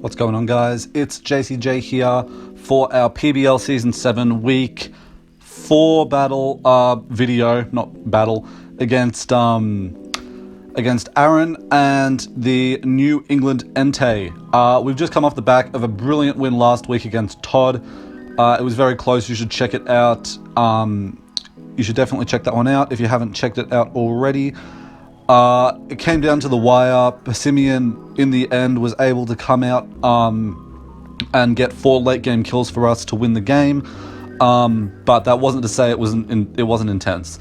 What's going on, guys? It's JCJ here for our PBL Season 7 Week 4 battle against Aaren and the New England Entei. We've just come off the back of a brilliant win last week against Todd. It was very close. You should check it out. You should definitely check that one out if you haven't checked it out already. It came down to the wire. Simeon, in the end, was able to come out and get 4 late game kills for us to win the game. But that wasn't to say it wasn't intense.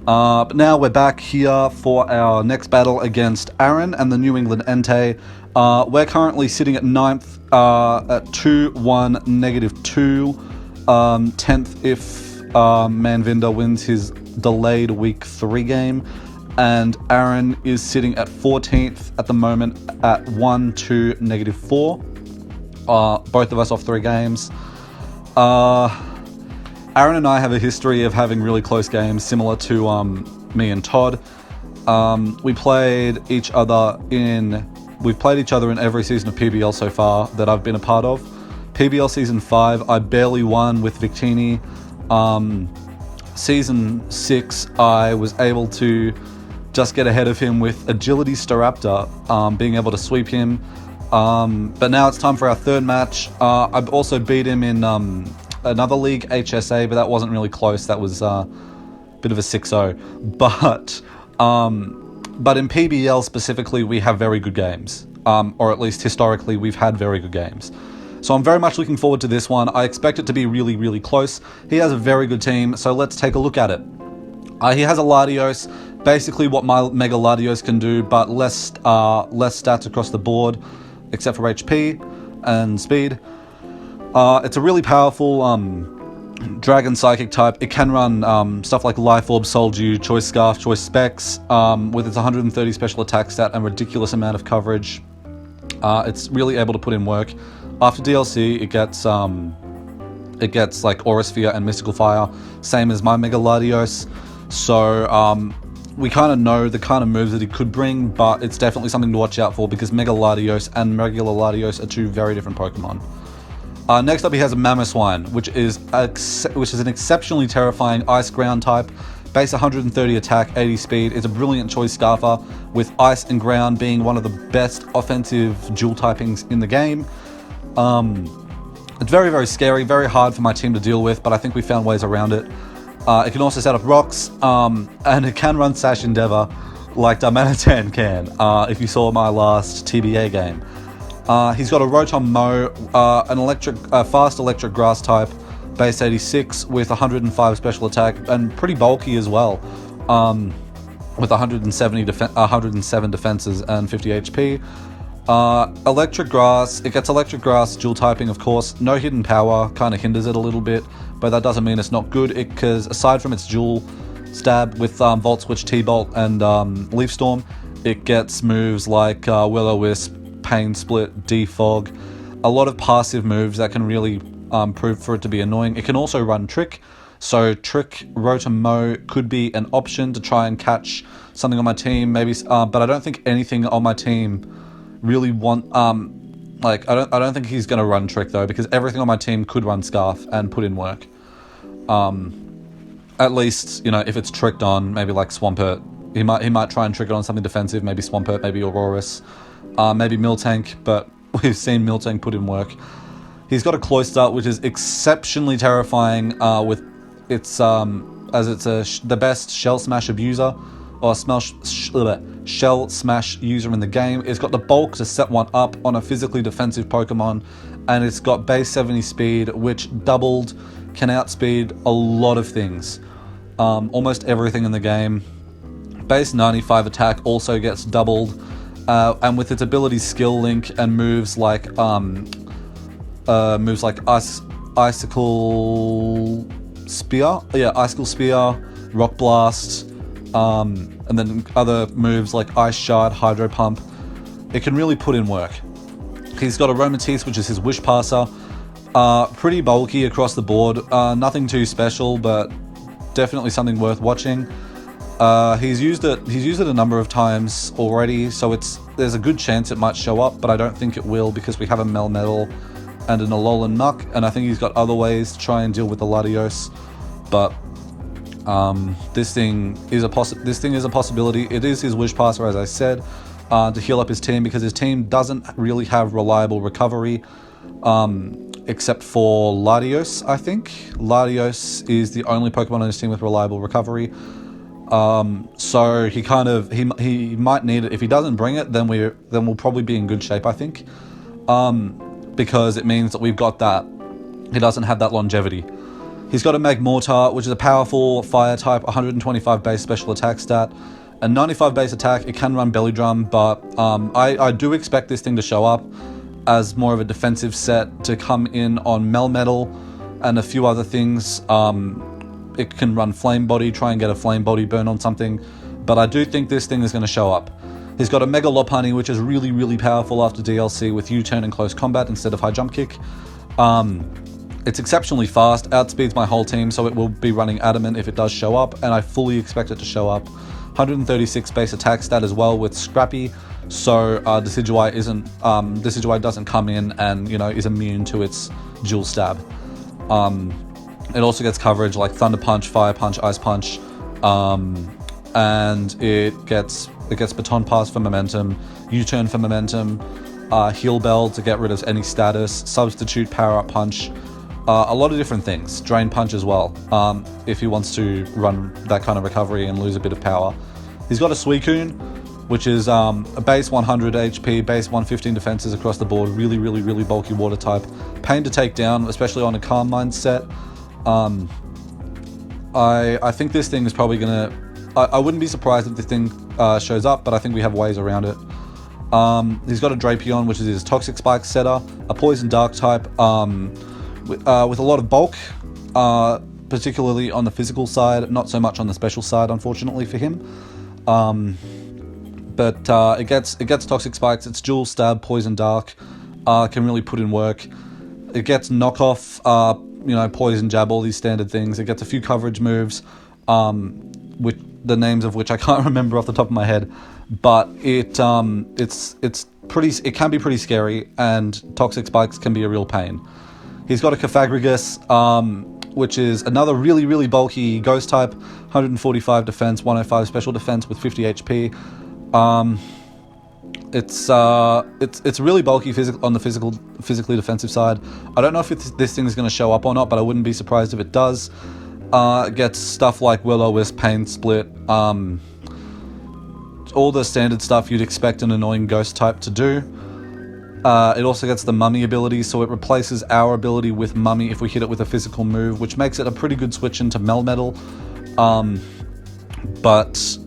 But now we're back here for our next battle against Aaren and the New England Entei. We're currently sitting at 9th at 2-1 -2. 10th if Manvinder wins his delayed week 3 game. And Aaren is sitting at 14th at the moment at 1-2 -4. Both of us off 3 games. Aaren and I have a history of having really close games, similar to me and Todd. We've played each other in every season of PBL so far that I've been a part of. PBL Season 5, I barely won with Victini. Season 6, I was able to just get ahead of him with Agility Staraptor, being able to sweep him. But now it's time for our 3rd match. I've also beat him in another league, HSA, but that wasn't really close. That was a bit of a 6-0. But in PBL specifically, we have very good games. Or at least historically, we've had very good games. So I'm very much looking forward to this one. I expect it to be really, really close. He has a very good team, so let's take a look at it. He has a Latios, basically what my Mega Latios can do, but less stats across the board, except for HP and speed. It's a really powerful Dragon Psychic type. It can run stuff like Life Orb, Soul Dew, Choice Scarf, Choice Specs, with its 130 special attack stat and ridiculous amount of coverage. It's really able to put in work. After DLC, it gets like Aura Sphere and Mystical Fire, same as my Mega Latios. So we kind of know the kind of moves that he could bring, but it's definitely something to watch out for because Mega Latios and regular Latios are 2 very different Pokemon. Next up, he has a Mamoswine, which is an exceptionally terrifying Ice Ground type. Base 130 attack, 80 speed. It's a brilliant Choice Scarfer, with Ice and Ground being one of the best offensive dual typings in the game. It's very, very scary, very hard for my team to deal with, but I think we found ways around it. It can also set up rocks, and it can run Sash Endeavor like Darmanitan can, if you saw my last TBA game. He's got a Rotom Mow, an fast electric grass type, base 86 with 105 special attack, and pretty bulky as well, with 107 defenses and 50 HP. Electric Grass, it gets Electric Grass dual typing, of course. No hidden power, kind of hinders it a little bit, but that doesn't mean it's not good, because aside from its dual stab with Volt Switch, T-Bolt, and Leaf Storm, it gets moves like Will-O-Wisp, Pain Split, Defog, a lot of passive moves that can really prove for it to be annoying. It can also run Trick, so Trick Rotom Mow could be an option to try and catch something on my team, maybe, but I don't think anything on my team really I don't think he's gonna run Trick though, because everything on my team could run Scarf and put in work. At least, you know, if it's tricked on, maybe like Swampert, he might try and trick it on something defensive, maybe Swampert, maybe Aurorus, maybe Miltank, but we've seen Miltank put in work. He's got a Cloyster, which is exceptionally terrifying, with its as it's the best Shell Smash abuser, or Shell Smash user in the game. It's got the bulk to set one up on a physically defensive Pokemon, and it's got base 70 speed, which doubled can outspeed a lot of things, almost everything in the game. Base 95 attack also gets doubled, and with its ability Skill Link and moves like Icicle Spear, Rock Blast, and then other moves like Ice Shard, Hydro Pump, it can really put in work. He's got a Romantis, which is his Wish Passer, pretty bulky across the board, nothing too special, but definitely something worth watching. He's used it a number of times already, so there's a good chance it might show up, but I don't think it will because we have a Melmetal and an Alolan Muck, and I think he's got other ways to try and deal with the Latios. But this thing is a possibility. It is his Wish Passer, as I said, to heal up his team, because his team doesn't really have reliable recovery, except for Latios, I think. Latios is the only Pokemon on his team with reliable recovery. So he might need it. If he doesn't bring it, then we'll probably be in good shape, I think. Because it means that we've got that. He doesn't have that longevity. He's got a Magmortar, which is a powerful fire type, 125 base special attack stat, and 95 base attack. It can run Belly Drum, but I do expect this thing to show up as more of a defensive set to come in on Melmetal and a few other things. It can run Flame Body, try and get a Flame Body burn on something, but I do think this thing is going to show up. He's got a Mega Lopunny, which is really, really powerful after DLC with U-turn and close combat instead of high jump kick. It's exceptionally fast, outspeeds my whole team, so it will be running Adamant if it does show up, and I fully expect it to show up. 136 base attack stat as well with Scrappy, so Decidueye doesn't come in and is immune to its dual stab. It also gets coverage like Thunder Punch, Fire Punch, Ice Punch, and it gets Baton Pass for momentum, U-turn for momentum, Heal Bell to get rid of any status, Substitute, Power Up Punch, a lot of different things. Drain Punch as well, if he wants to run that kind of recovery and lose a bit of power. He's got a Suicune, which is a base 100 HP, base 115 defenses across the board, really, really, really bulky water type. Pain to take down, especially on a Calm Mind set. I think this thing is probably gonna... I wouldn't be surprised if this thing shows up, but I think we have ways around it. He's got a Drapion, which is his Toxic Spike setter, a Poison Dark type, with a lot of bulk, particularly on the physical side, not so much on the special side, unfortunately for him. But it gets Toxic Spikes, it's dual stab, Poison Dark, can really put in work. It gets knockoff, Poison Jab, all these standard things. It gets a few coverage moves, which the names of which I can't remember off the top of my head, but it can be pretty scary, and Toxic Spikes can be a real pain. He's got a Cofagrigus, which is another really, really bulky ghost type, 145 defense, 105 special defense with 50 HP. It's really bulky on the physically defensive side. I don't know if this thing is going to show up or not, but I wouldn't be surprised if it does. It gets stuff like Will-O-Wisp, Pain Split, all the standard stuff you'd expect an annoying ghost type to do. It also gets the Mummy ability, so it replaces our ability with Mummy if we hit it with a physical move, which makes it a pretty good switch into Melmetal. But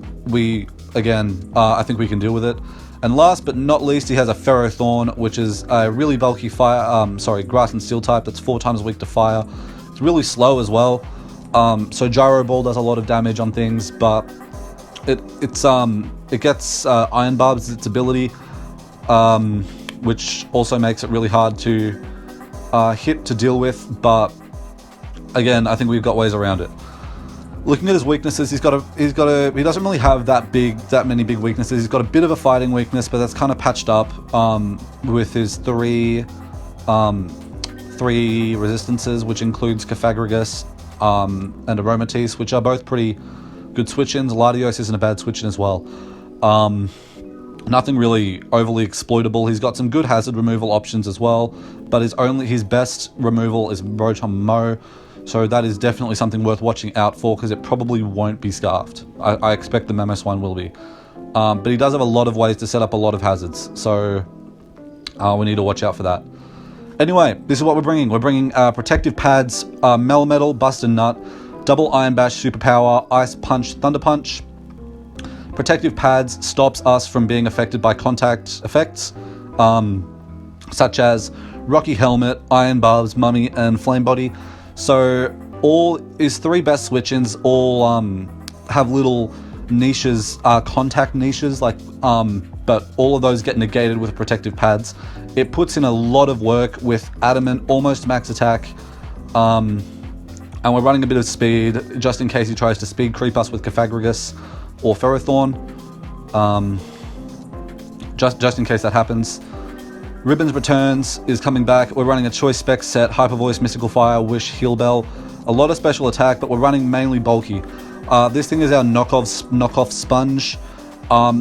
I think we can deal with it. And last but not least, he has a Ferrothorn, which is a really bulky Grass and Steel type that's 4 times weak to fire. It's really slow as well. So Gyro Ball does a lot of damage on things, but it gets Iron Barbs as its ability, which also makes it really hard to hit to deal with. But again, I think we've got ways around it. Looking at his weaknesses, he doesn't really have that many big weaknesses. He's got a bit of a fighting weakness, but that's kind of patched up with his three resistances, which includes Cofagrigus and Aromatisse, which are both pretty good switch-ins. Latios isn't a bad switch-in as well. Nothing really overly exploitable. He's got some good hazard removal options as well, but his best removal is Rotom Mow. So that is definitely something worth watching out for, because it probably won't be Scarfed. I expect the Mamoswine will be. But he does have a lot of ways to set up a lot of hazards, so we need to watch out for that. Anyway, this is what we're bringing. We're bringing Protective Pads, Melmetal, Bust and Nut, Double Iron Bash, Superpower, Ice Punch, Thunder Punch. Protective Pads stops us from being affected by contact effects, such as Rocky Helmet, Iron Barbs, Mummy, and Flame Body. So his 3 best switch-ins all have little niches, contact niches, but all of those get negated with Protective Pads. It puts in a lot of work with Adamant, almost max attack, and we're running a bit of speed just in case he tries to speed creep us with Cofagrigus. or Ferrothorn, just in case that happens. Ribbons returns is coming back. We're running a choice spec set, Hyper Voice, Mystical Fire, Wish, Heal Bell, a lot of special attack, but we're running mainly bulky. This thing is our knockoff sponge.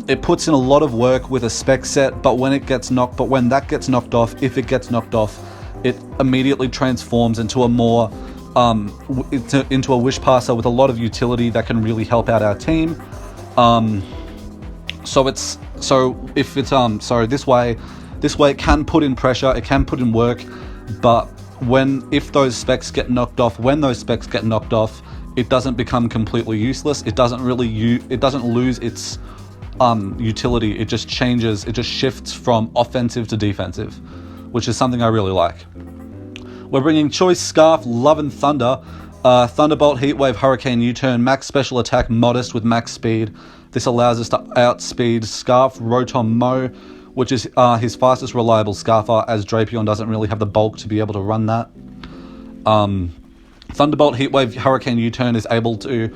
It puts in a lot of work with a spec set, but when that gets knocked off, if it gets knocked off, it immediately transforms into a more into a wish passer with a lot of utility that can really help out our team. This way it can put in pressure, it can put in work, but if those specs get knocked off, it doesn't become completely useless. It doesn't lose its utility. It just changes, it just shifts from offensive to defensive, which is something I really like. We're bringing Choice Scarf, Love and Thunder, Thunderbolt, Heatwave, Hurricane, U-Turn, max special attack, Modest with max speed. This allows us to outspeed Scarf, Rotom Mo, which is his fastest reliable Scarfer, as Drapion doesn't really have the bulk to be able to run that. Thunderbolt, Heatwave, Hurricane, U-Turn is able to,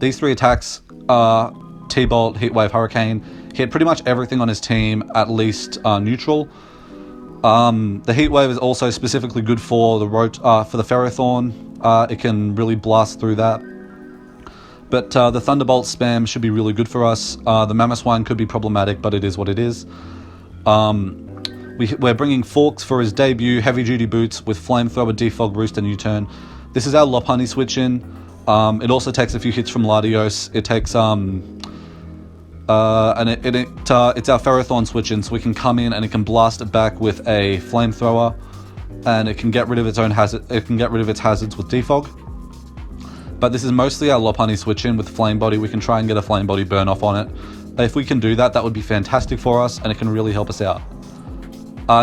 these three attacks, T-Bolt, Heatwave, Hurricane, hit pretty much everything on his team, at least neutral. The Heatwave is also specifically good for the Ferrothorn. It can really blast through that. But the Thunderbolt spam should be really good for us. The Mamoswine could be problematic, but it is what it is. We're bringing Forks for his debut, Heavy Duty Boots with Flamethrower, Defog, Roost, and U-Turn. This is our Lopunny switch in. It also takes a few hits from Latios. It takes it's our Ferrothorn switch in, so we can come in and it can blast it back with a Flamethrower, and it can get rid of its own hazard. It can get rid of its hazards with Defog. But this is mostly our Lopunny switch in with Flame Body. We can try and get a Flame Body burn off on it. If we can do that, that would be fantastic for us, and it can really help us out.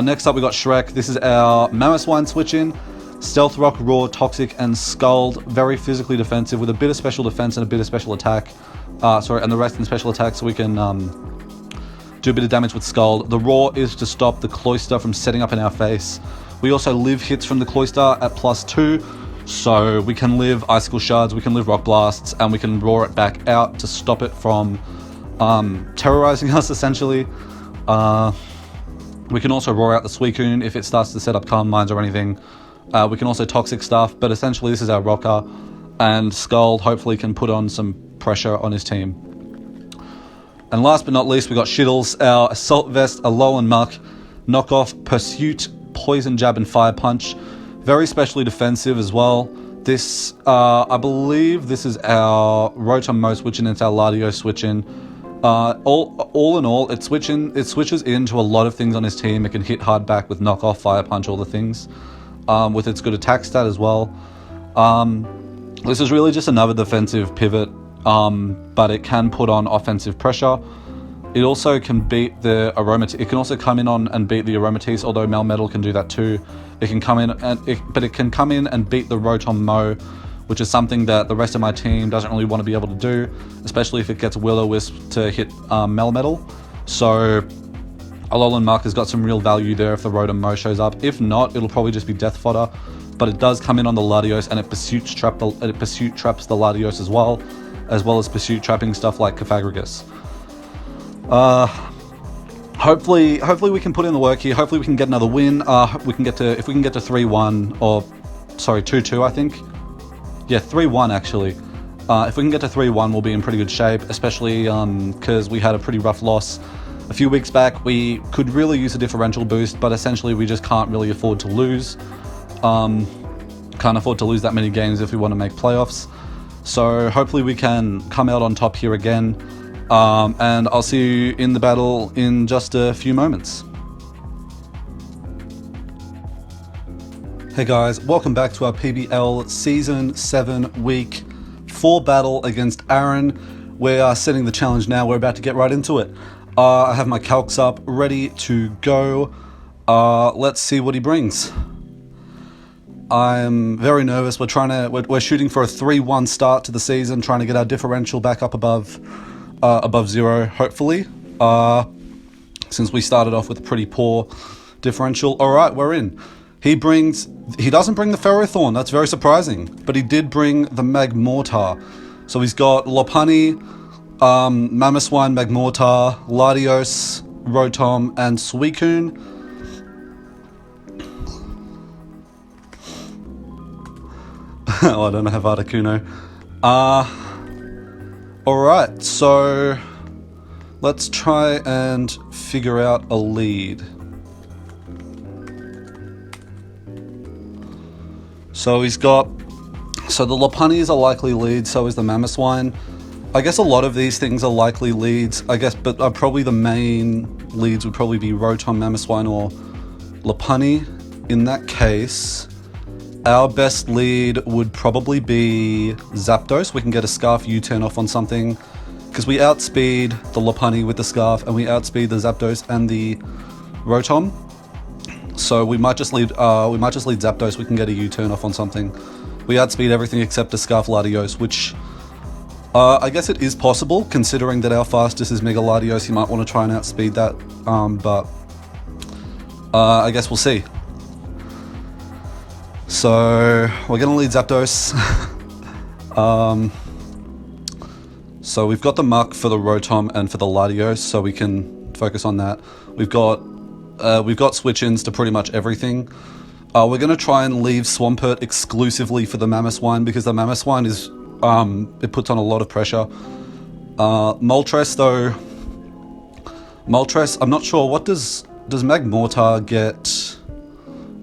Next up, we got Shrek. This is our Mamoswine switch in. Stealth Rock, Roar, Toxic, and Scald. Very physically defensive with a bit of special defense and a bit of special attack. And the rest in special attack, so we can do a bit of damage with Scald. The Roar is to stop the Cloyster from setting up in our face. We also live hits from the Cloyster at +2, so we can live Icicle Shards, we can live Rock Blasts, and we can Roar it back out to stop it from terrorizing us, essentially. We can also Roar out the Suicune if it starts to set up Calm Minds or anything. We can also Toxic stuff, but essentially this is our Rocker, and Scald hopefully can put on some pressure on his team. And last but not least, we got Shittles, our Assault Vest, Alolan Muck, Knockoff, Pursuit, Poison Jab, and Fire Punch. Very specially defensive as well. This, I believe this is our Rotom Mo switch in, it's our Latios switch in. All in all, it switches into a lot of things on his team. It can hit hard back with Knockoff, Fire Punch, all the things. With its good attack stat as well. This is really just another defensive pivot, but it can put on offensive pressure. It also can beat the Aromatisse. It can also come in on and beat the Aromatisse, although Melmetal can do that too. It can come in and beat the Rotom Mo, which is something that the rest of my team doesn't really want to be able to do, especially if it gets Will-O-Wisp to hit Melmetal. So Alolan Muck has got some real value there if the Rotom Mo shows up. If not, it'll probably just be death fodder. But it does come in on the Latios, and it pursuit traps the Latios as well as pursuit trapping stuff like Cofagrigus. Hopefully we can put in the work here. Hopefully we can get another win. If we can get to 3-1, or sorry, 2-2, I think. Yeah, 3-1 actually. If we can get to 3-1, we'll be in pretty good shape, especially because we had a pretty rough loss a few weeks back. We could really use a differential boost, but essentially we just can't really afford to lose. Can't afford to lose that many games if we want to make playoffs. So hopefully we can come out on top here again. And I'll see you in the battle in just a few moments. Hey guys, welcome back to our PBL Season 7 Week 4 battle against Aaren. We are setting the challenge now. We're about to get right into it. I have my calcs up, ready to go. Let's see what he brings. I'm very nervous. We're shooting for a 3-1 start to the season, trying to get our differential back up above 0, hopefully. Since we started off with a pretty poor differential. All right, we're in. He doesn't bring the Ferrothorn. That's very surprising, but he did bring the Magmortar. So he's got Lopunny, Mamoswine, Magmortar, Latios, Rotom, and Suicune. Oh, I don't have Articuno. Alright, so let's try and figure out a lead. So he's got... So the Lopunny is a likely lead, so is the Mamoswine. I guess a lot of these things are likely leads, I guess, but probably the main leads would probably be Rotom, Mamoswine, or Lopunny. In that case, our best lead would probably be Zapdos. We can get a Scarf U-turn off on something, because we outspeed the Lopunny with the Scarf, and we outspeed the Zapdos and the Rotom. So we might just lead Zapdos. We can get a U-turn off on something. We outspeed everything except the Scarf Latios, which I guess it is possible, considering that our fastest is Mega Latios. You might want to try and outspeed that, but I guess we'll see. So we're going to lead Zapdos. So we've got the Muck for the Rotom and for the Latios, so we can focus on that. We've got switch-ins to pretty much everything. We're going to try and leave Swampert exclusively for the Mamoswine, because the Mamoswine is, it puts on a lot of pressure. Moltres though, I'm not sure, what does Magmortar get?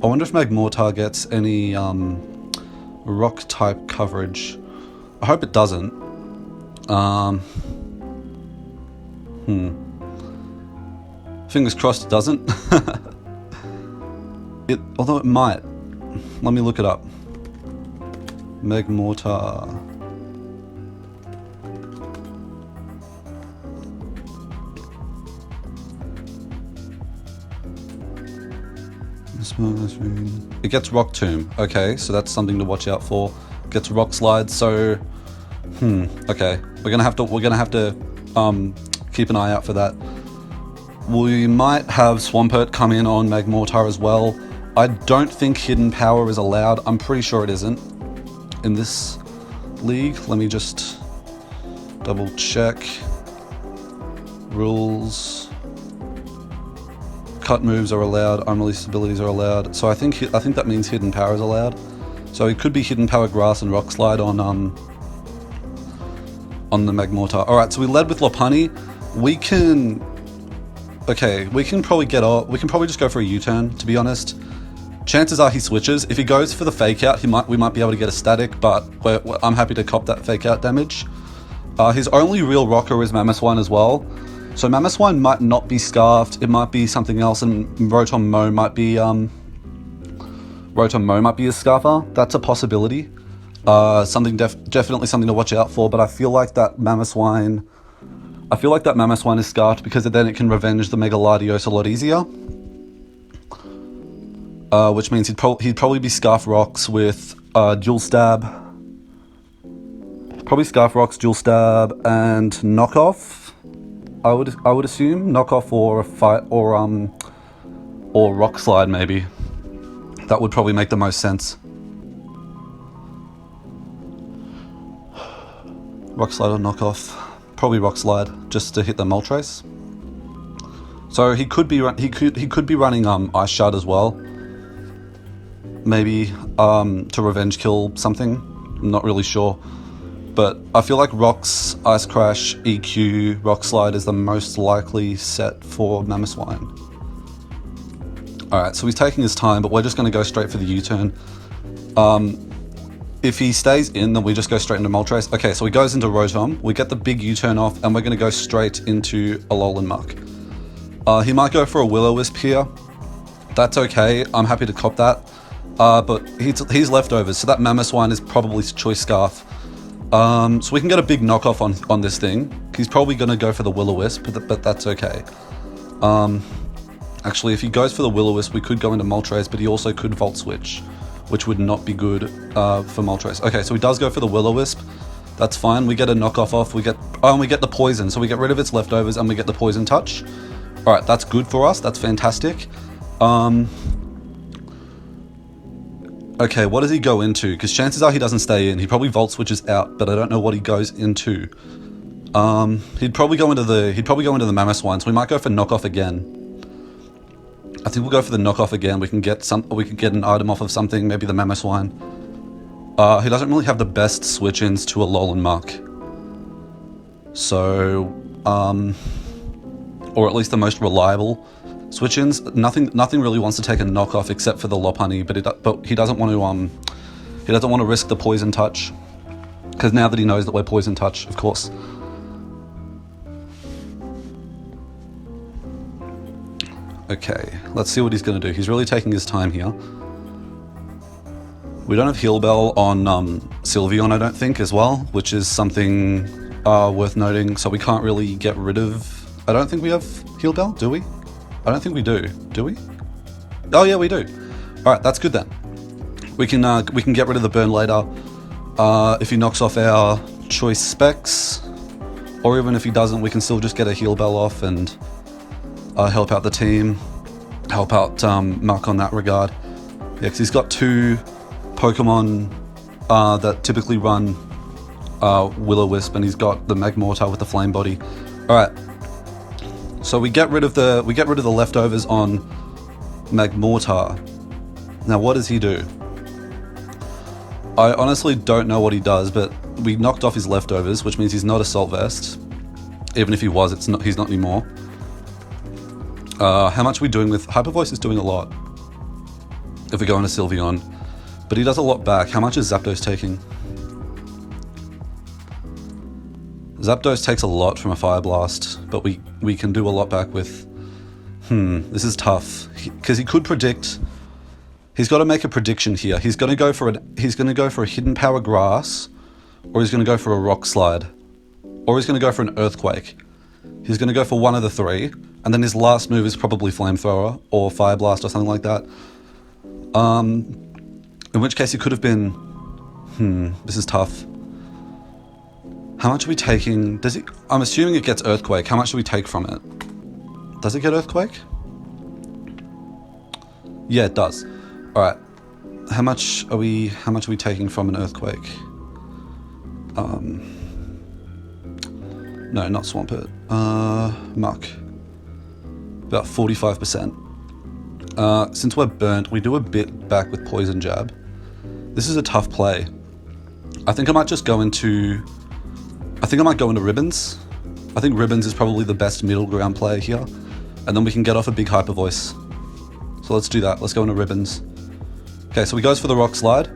I wonder if Magmortar gets any rock type coverage. I hope it doesn't. Fingers crossed it doesn't. Although it might. Let me look it up. Magmortar. It gets Rock Tomb. Okay, so that's something to watch out for. Gets Rock Slide. So, okay, we're gonna have to keep an eye out for that. We might have Swampert come in on Magmortar as well. I don't think Hidden Power is allowed. I'm pretty sure it isn't in this league. Let me just double check. Rules. Cut moves are allowed. Unreleased abilities are allowed. So I think that means Hidden Power is allowed. So it could be Hidden Power, Grass, and Rock Slide on the Magmortar. All right, so we led with Lopunny. We can probably get off. We can probably just go for a U-turn, to be honest. Chances are he switches. If he goes for the fake out, we might be able to get a static, but I'm happy to cop that fake out damage. His only real rocker is Mamoswine as well. So Mamoswine might not be Scarfed. It might be something else, and Rotom Mo might be a Scarfer. That's a possibility. Definitely something to watch out for. But I feel like that Mamoswine is Scarfed, because then it can revenge the Mega Latios a lot easier. Which means he'd probably be Scarf Rocks with Dual Stab. Probably Scarf Rocks, Dual Stab, and Knockoff. I would assume Knockoff or a fight or Rock Slide maybe. That would probably make the most sense. Rock Slide or Knockoff. Probably Rock Slide, just to hit the Moltres. So he could be running Ice Shard as well. Maybe to revenge kill something. I'm not really sure. But I feel like Rocks, Ice Crash, EQ, Rock Slide is the most likely set for Mamoswine. Alright, so he's taking his time, but we're just going to go straight for the U-turn. If he stays in, then we just go straight into Moltres. Okay, so he goes into Rotom, we get the big U-turn off, and we're going to go straight into Alolan Muck. He might go for a Will-O-Wisp here. That's okay, I'm happy to cop that. But he's leftovers, so that Mamoswine is probably Choice Scarf. So we can get a big knockoff on this thing. He's probably going to go for the Will-O-Wisp, but that's okay. Actually, if he goes for the Will-O-Wisp, we could go into Moltres, but he also could Volt Switch, which would not be good for Moltres. Okay, so he does go for the Will-O-Wisp. That's fine. We get a knockoff off. And we get the poison. So we get rid of its leftovers and we get the poison touch. All right, that's good for us. That's fantastic. Okay, what does he go into? Because chances are he doesn't stay in. He probably Volt Switches out, but I don't know what he goes into. He'd probably go into the MAMOSWINES. We might go for knockoff again. I think we'll go for the knockoff again. We can get an item off of something, maybe the MAMOSWINE. He doesn't really have the best switch-ins to a lol and muck. So, or at least the most reliable switch-ins. Nothing really wants to take a knockoff except for the Lopunny, but he doesn't want to risk the poison touch, because now that he knows that we're poison touch, of course. Okay, let's see what he's going to do. He's really taking his time here. We don't have Heal Bell on Sylveon, I don't think, as well, which is something worth noting. So we can't really get rid of... I don't think we have Heal Bell, do we? I don't think we do. Do we? Oh yeah, we do. All right, that's good then. We can get rid of the burn later if he knocks off our choice specs, or even if he doesn't, we can still just get a Heal Bell off and help out the team, help out Muck on that regard. Yeah, because he's got two Pokemon that typically run Will-O-Wisp, and he's got the Magmortar with the Flame Body. All right, so we get rid of the leftovers on Magmortar. Now, what does he do? I honestly don't know what he does, but we knocked off his leftovers, which means he's not Assault Vest. Even if he was, he's not anymore. How much are we doing with... Hyper Voice is doing a lot if we go into Sylveon, but he does a lot back. How much is Zapdos taking? Zapdos takes a lot from a Fire Blast, but we can do a lot back with... this is tough, because he could predict... He's got to make a prediction here. He's going to go for a Hidden Power Grass, or he's going to go for a Rock Slide, or he's going to go for an Earthquake. He's going to go for one of the three, and then his last move is probably Flamethrower or Fire Blast or something like that. In which case he could have been... this is tough. How much are we taking? Does it? I'm assuming it gets Earthquake. How much do we take from it? Does it get Earthquake? Yeah, it does. All right. How much are we taking from an Earthquake? No, not Swampert. Muck. About 45%. Since we're burnt, we do a bit back with Poison Jab. This is a tough play. I think I might just go into... I think I might go into Ribbons. I think Ribbons is probably the best middle ground play here. And then we can get off a big Hyper Voice. So let's do that. Let's go into Ribbons. Okay, so he goes for the Rock Slide.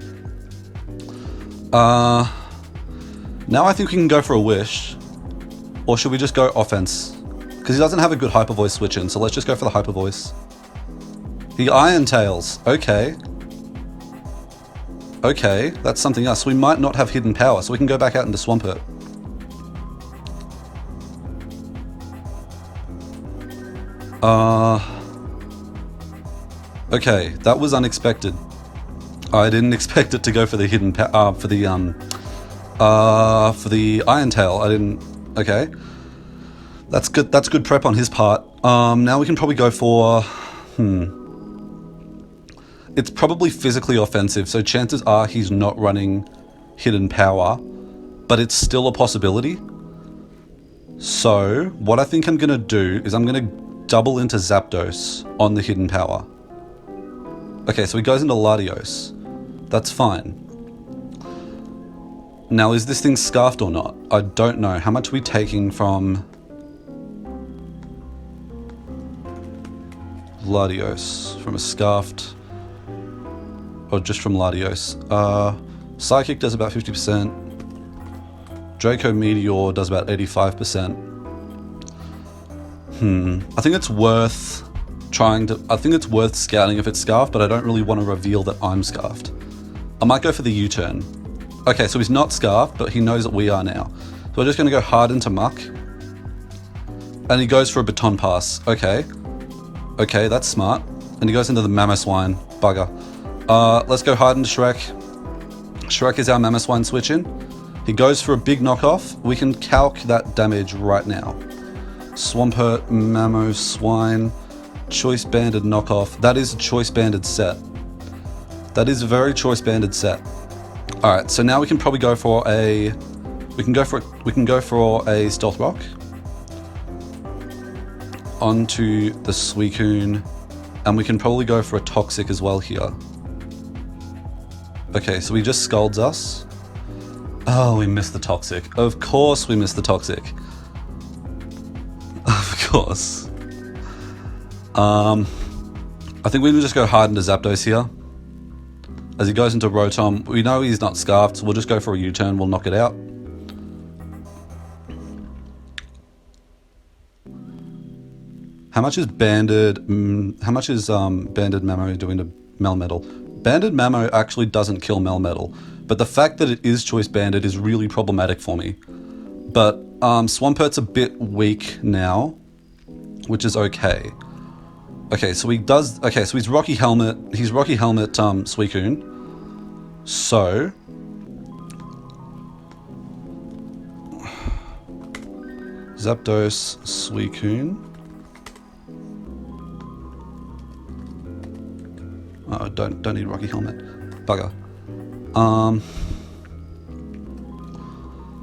Now I think we can go for a Wish. Or should we just go offense? Because he doesn't have a good Hyper Voice switch in, so let's just go for the Hyper Voice. He Iron Tails. Okay. Okay, that's something else. We might not have Hidden Power, so we can go back out into Swampert. Okay, that was unexpected. I didn't expect it to go for the hidden for the Iron Tail. I didn't. Okay, that's good. That's good prep on his part. Now we can probably go for. It's probably physically offensive, so chances are he's not running Hidden Power, but it's still a possibility. So what I think I'm gonna do is I'm gonna double into Zapdos on the Hidden Power. Okay, so he goes into Latios. That's fine. Now, is this thing scarfed or not? I don't know. How much are we taking from Latios? From a scarfed, or just from Latios? Psychic does about 50%. Draco Meteor does about 85%. I think it's worth scouting if it's scarfed, but I don't really want to reveal that I'm scarfed. I might go for the U-turn. Okay, so he's not scarfed, but he knows that we are now. So we're just going to go hard into Muck. And he goes for a Baton Pass. Okay. Okay, that's smart. And he goes into the Mamoswine. Bugger. Let's go hard into Shrek. Shrek is our Mamoswine switch in. He goes for a big knockoff. We can calc that damage right now. Swampert, Mamoswine, Choice Banded knockoff. That is a Choice Banded set. That is a very Choice Banded set. Alright, so now we can probably go for a We can go for a Stealth Rock. Onto the Suicune, and we can probably go for a Toxic as well here. Okay, so he just Scalds us. Oh, we missed the Toxic. Of course we missed the Toxic. Of course. I think we can just go hard into Zapdos here. As he goes into Rotom, we know he's not Scarfed, so we'll just go for a U-turn, we'll knock it out. How much is Banded Mamo doing to Melmetal? Banded Mamo actually doesn't kill Melmetal, but the fact that it is Choice Banded is really problematic for me. But Swampert's a bit weak now, which is okay. Okay, so he does. Okay, so he's Rocky Helmet. He's Rocky Helmet Suicune. So Zapdos Suicune. Oh, don't need Rocky Helmet. Bugger.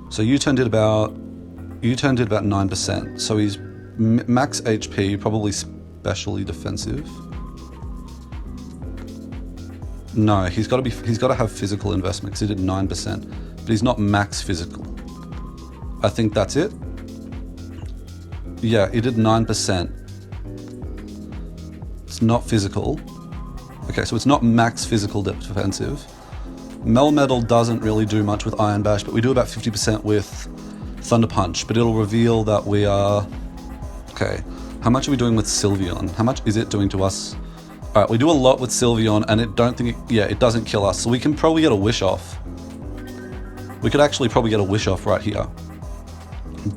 So U-turn did about 9%. So he's max HP, probably specially defensive. No, he's got to have physical investment because he did 9%, but he's not max physical. I think that's it. Yeah, he did 9%. It's not physical. Okay, so it's not max physical defensive. Melmetal doesn't really do much with Iron Bash, but we do about 50% with Thunder Punch, but it'll reveal that we are... Okay, how much are we doing with Sylveon? How much is it doing to us? Alright, we do a lot with Sylveon, and it doesn't kill us, so we can probably get a Wish Off. We could actually probably get a Wish Off right here.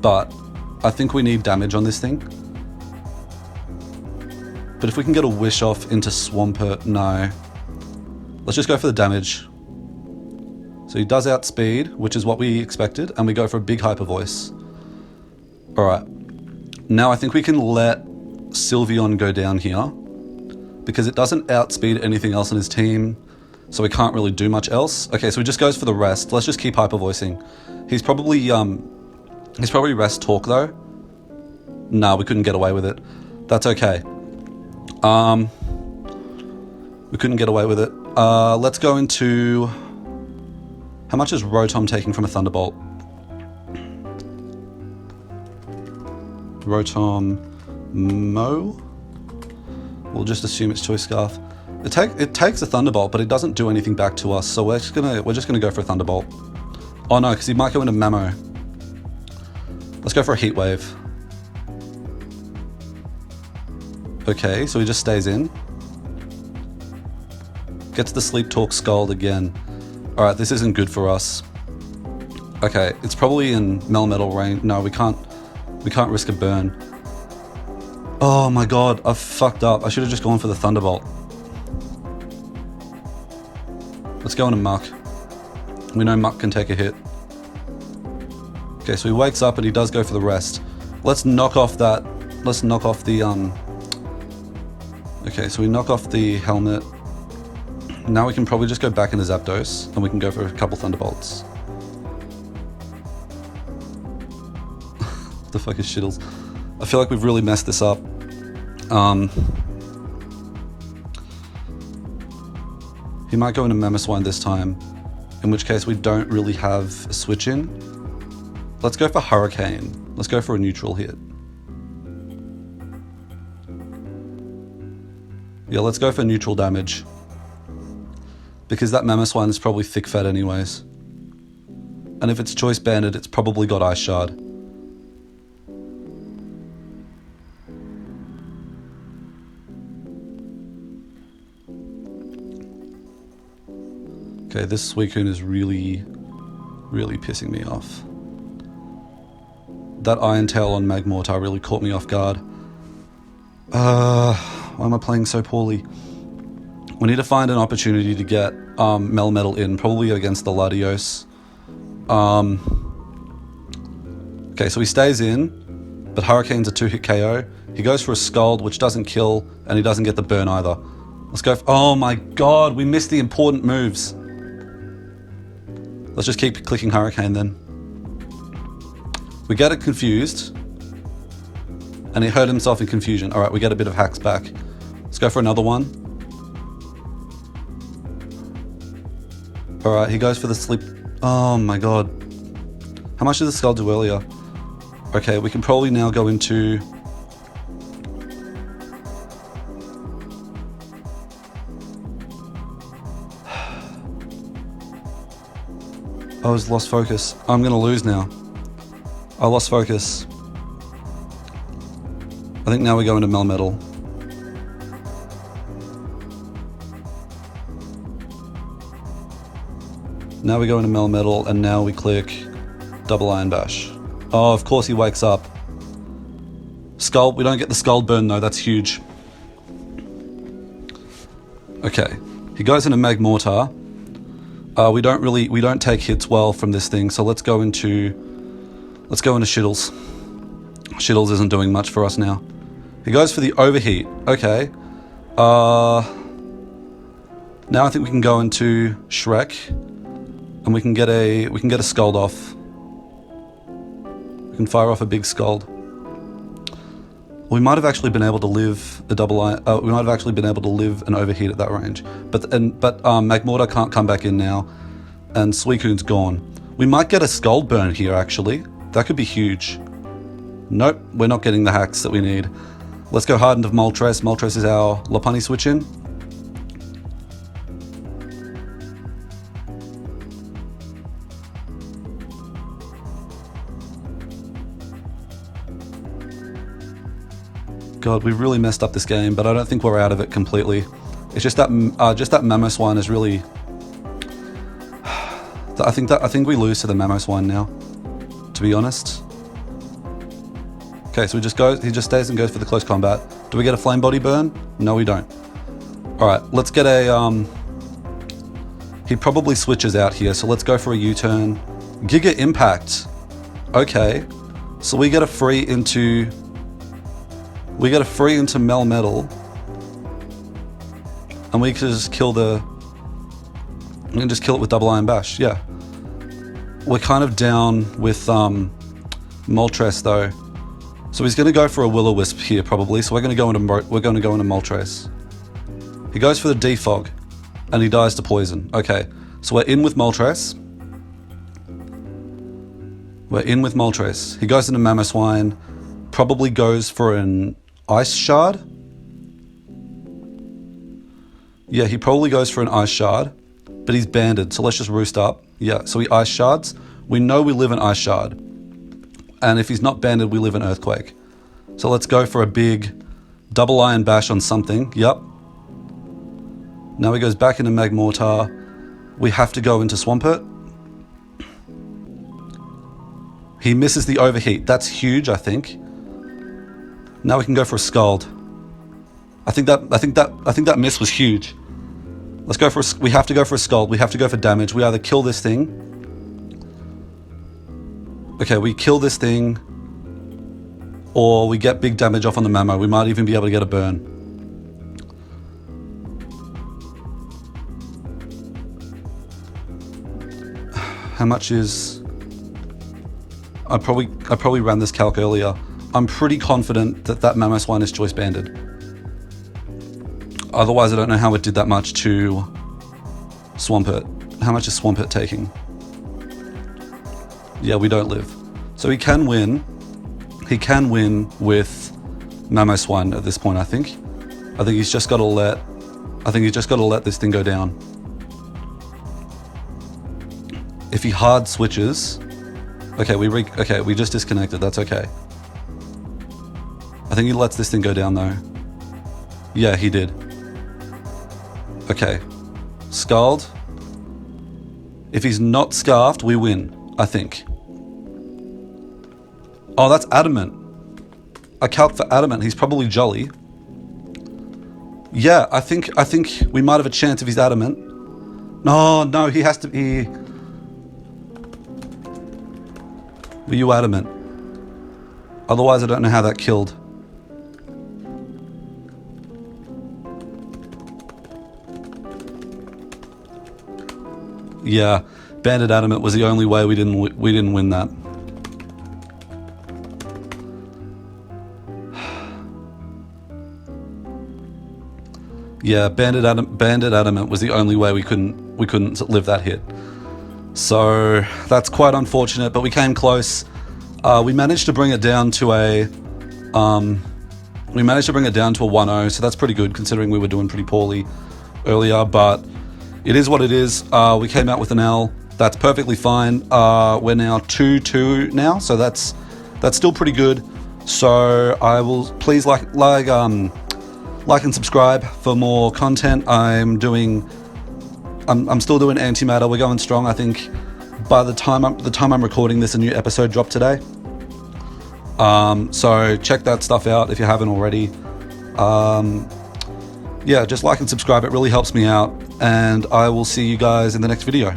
But I think we need damage on this thing. But if we can get a Wish Off into Swampert, no. Let's just go for the damage. So he does outspeed, which is what we expected, and we go for a big Hyper Voice. Alright. Now I think we can let Sylveon go down here, because it doesn't outspeed anything else in his team, so we can't really do much else. Okay, so he just goes for the rest. Let's just keep Hyper Voicing. He's probably Rest Talk though. Nah, we couldn't get away with it. That's okay. We couldn't get away with it. Let's go into... How much is Rotom taking from a Thunderbolt? Rotom Mo? We'll just assume it's Choice Scarf. It takes a Thunderbolt, but it doesn't do anything back to us, so we're just gonna go for a Thunderbolt. Oh no, because he might go into Mamo. Let's go for a Heat Wave. Okay, so he just stays in. Gets the Sleep Talk Scald again. Alright, this isn't good for us. Okay, it's probably in Melmetal range. No, we can't risk a burn. Oh my god, I fucked up. I should have just gone for the Thunderbolt. Let's go into Muck. We know Muck can take a hit. Okay, so he wakes up and he does go for the rest. Let's knock off that. Let's knock off the Okay, so we knock off the helmet. Now we can probably just go back into Zapdos and we can go for a couple Thunderbolts. What the fuck is Shittles? I feel like we've really messed this up. He might go into Mamoswine this time, in which case we don't really have a switch in. Let's go for Hurricane. Let's go for a neutral hit. Yeah, let's go for neutral damage. Because that Mamoswine is probably thick fed anyways. And if it's Choice Banded, it's probably got Ice Shard. Okay, this Suicune is really pissing me off. That Iron Tail on Magmortar really caught me off guard. Why am I playing so poorly? We need to find an opportunity to get Melmetal in, probably against the Latios. Okay, so he stays in, but Hurricane's a 2-hit KO. He goes for a Scald, which doesn't kill, and he doesn't get the burn either. Let's go. Oh my god, we missed the important moves. Let's just keep clicking Hurricane then. We get it confused. And he hurt himself in confusion. All right, we get a bit of hacks back. Let's go for another one. All right, he goes for the sleep. Oh my God. How much did the skull do earlier? Okay, we can probably now go into... I was lost focus. I'm gonna lose now. I lost focus. I think now we go into Melmetal. Now we go into Melmetal, and now we click double Iron Bash. Oh, of course he wakes up. Skull, we don't get the skull burn though, that's huge. Okay, he goes into Mag Mortar. We don't take hits well from this thing, so let's go into Shittles. Shittles isn't doing much for us now. He goes for the overheat. Okay. Now I think we can go into Shrek, and we can get a Scald off. We can fire off a big Scald. We might have actually been able to live a double iron. We might have actually been able to live an overheat at that range. But Magmortar can't come back in now, and Suicune's gone. We might get a Skull burn here actually. That could be huge. Nope, we're not getting the hacks that we need. Let's go Hardened of Moltres. Moltres is our Lopunny switch in. God, we've really messed up this game, but I don't think we're out of it completely. It's just that Mamoswine is really... I think we lose to the Mamoswine now, to be honest. Okay, so he just stays and goes for the close combat. Do we get a Flame Body burn? No, we don't. All right, let's get a... He probably switches out here, so let's go for a U-turn. Giga Impact. Okay, so we get a free into... We get a free into Melmetal, and we can just kill the... We can just kill it with double Iron Bash, yeah. We're kind of down with Moltres though, so he's going to go for a Will-O-Wisp here probably. So we're going to go into Moltres. He goes for the Defog, and he dies to poison. Okay, so we're in with Moltres. He goes into Mamoswine, probably goes for an Ice Shard. Yeah, he probably goes for an Ice Shard, but he's banded, so let's just roost up. Yeah, so he Ice Shards. We know we live an Ice Shard, and if he's not banded, we live an Earthquake. So let's go for a big double Iron Bash on something. Yep. Now he goes back into Magmortar. We have to go into Swampert. He misses the overheat. That's huge, I think. Now we can go for a Scald. I think that miss was huge. Let's go for we have to go for a Scald. We have to go for damage. We either kill this thing. Okay, we kill this thing, or we get big damage off on the Mamo. We might even be able to get a burn. How much is... I probably ran this calc earlier. I'm pretty confident that Mamoswine is choice banded. Otherwise, I don't know how it did that much to Swampert. How much is Swampert taking? Yeah, we don't live. So he can win. He can win with Mamoswine at this point, I think. I think he's just got to let... I think he's just got to let this thing go down. If he hard switches... Okay, we just disconnected. That's okay. I think he lets this thing go down though. Yeah, he did. Okay. Scald. If he's not scarfed, we win, I think. Oh, that's Adamant. I calc for Adamant. He's probably Jolly. Yeah, I think we might have a chance if he's Adamant. No, he has to be... Were you Adamant? Otherwise, I don't know how that killed. Yeah, Banded Adamant was the only way we didn't win that. Yeah, Bandit Adamant was the only way we couldn't live that hit. So that's quite unfortunate, but we came close. We managed to bring it down to a 1-0, so that's pretty good considering we were doing pretty poorly earlier, but it is what it is. We came out with an L. That's perfectly fine. We're now 2-2 now, so that's still pretty good. So I will please like and subscribe for more content. I'm still doing antimatter. We're going strong. I think by the time I'm recording this, a new episode dropped today. So check that stuff out if you haven't already. Yeah, just like and subscribe. It really helps me out, and I will see you guys in the next video.